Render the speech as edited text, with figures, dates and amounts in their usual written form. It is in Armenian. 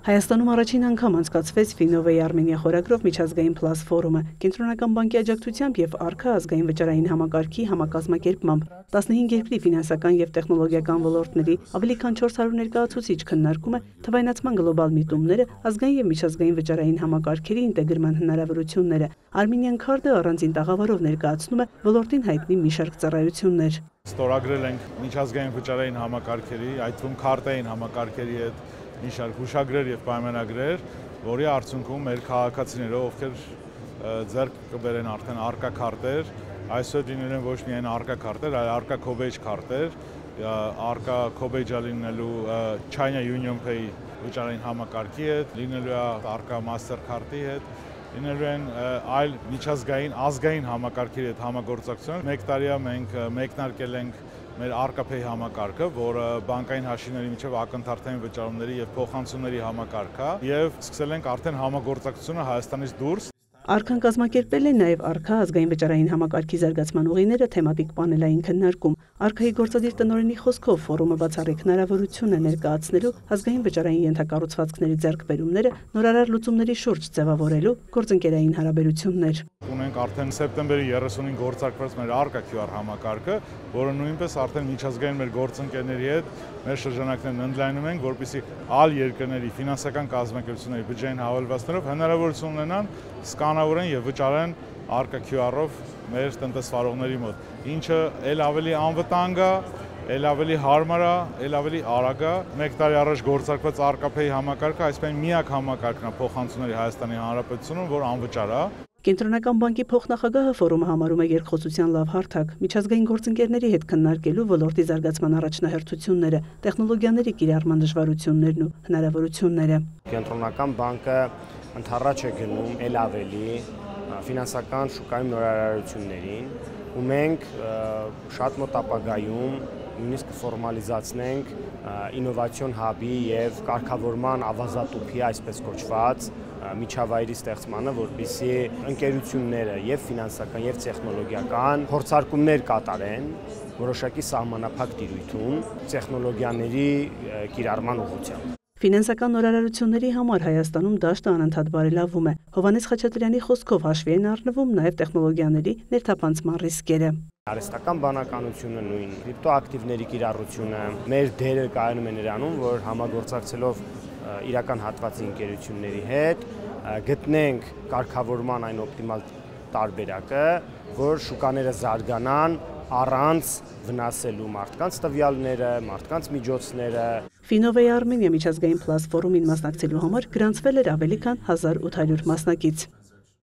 Հայաստանում առաջին անգամ անցկացվեց Ֆինովեի Արմենիա խորագրով միջազգային Plus ֆորումը, Կենտրոնական բանկի աջակցությամբ եւ Արքա ազգային վճարային համակարգի համակազմակերպմամբ 15 երկրի ֆինանսական եւ տեխնոլոգիական ոլորտների ավելի քան 400 ներկայացուցիչ քննարկում է թվայնացման գլոբալ միտումները, ազգային եւ միջազգային վճարային համակարգերի ինտեգրման հնարավորությունները։ Armenian Card-ը առանձին տաղավարով ներկայացնում է ոլորտին հայտնի մի շարք ծառայություններ։ Ստորագրել ենք միջազգային վճարային համակարգերի, այդ թվում քարտային համակարգերի հետ մի շարք հուշագրեր եւ պայմանագրեր, որի արդյունքում մեր քաղաքացիները, ովքեր ձեռք կբերեն արդեն արկա քարտեր, այսօր լինելու են ոչ միայն արկա քարտեր, այլ արկա Kobage քարտեր, արկա Kobage-ը լինելու China Union Pay վճարային համակարգի հետ, լինելու է արկա Mastercard-ի հետ, լինելու են այլ միջազգային ազգային համակարգերի հետ համագործակցություն։ Մեկ տարի մենք մեկնարկել ենք մեր Arca-Pay համակարգը, որը բանկային հաշիվների միջև ակնթարթային վճարումների եւ փոխանցումների համակարգ է, եւ սկսել ենք արդեն համագործակցությունը Հայաստանից դուրս։ Արքան կազմակերպել է նաև Արքա ազգային վճարային համակարգի զարգացման ուղիները թեմատիկ պանելային քննարկում։ Արքայի գործադիր տնօրենի խոսքով ֆորումը բացառիկ հնարավորություն է ներկայացնելու ազգային վճարային ենթակառուցվածքների ձեռքբերումները, նորարար լուծումների շուրջ ձևավորելու գործընկերային հարաբերություններ։ Ունենք արդեն սեպտեմբերի 30-ին գործարկված մեր Arca QR համակարգը, որը նույնպես արդեն միջազգային մեր գործընկերների հետ մեր շրջանակներն ընդլայնում ենք, որպեսզի այլ երկրների ֆինանսական կազմակերպությունների բջջային հավելվածներով հնարավորություն ունենան սկանավորեն եւ վճարեն Arca QR-ով մեր տնտեսվարողների մոտ, ինչը ել ավելի անվտանգ է, ել ավելի հարմար է, ել ավելի արագ է։ Մեկ տարի առաջ գործարկված Arca-Pay համակարգը այսպես միակ համակարգն է փոխանցումների Հայաստանի Հանրապետությունում, որ անվճար է։ Կենտրոնական բանկի փոխնախագահը ֆորումը համարում է երկխոսության լավ հարթակ, միջազգային գործընկերների հետ քննարկելու ոլորտի զարգացման առաջնահերթությունները, տեխնոլոգիաների կիրառման դժվարություններն ու հնարավորությունները։ Կենտրոնական բանկը ընդառաջ է գնում ել ավելի ֆինանսական շուկայում նորարարություններին, ու մենք շատ մոտ ապագայում նույնիսկ ֆորմալիզացնենք ինովացիոն հաբի եւ կարգավորման ավազատուփի այսպես կոչված միջավայրի ստեղծմանը, որպեսզի ընկերությունները եւ ֆինանսական եւ տեխնոլոգիական փորձարկումներ կատարեն որոշակի սահմանափակ տիրույթում տեխնոլոգիաների կիրառման ուղղությամբ։ Ֆինանսական նորարարությունների համար Հայաստանում դաշտը անընդհատ բարելավում է։ Հովհաննես Խաչատրյանի խոսքով հաշվի են առնվում նաև տեխնոլոգիաների ներթափանցման ռիսկերը։ Արհեստական բանականությունը նույն կրիպտոակտիվների կիրառությունը մեր դերը կայանում է նրանում, որ համագործակցելով իրական հատվածի ընկերությունների հետ գտնենք կարգավորման այն օպտիմալ տարբերակը, որ շուկաները զարգանան առանց վնասելու մարդկանց տվյալները, մարդկանց միջոցները։ Ֆինովեի Armenia միջազգային Plus ֆորումին մասնակցելու համար գրանցվել էր ավելի քան 1800 մասնակից։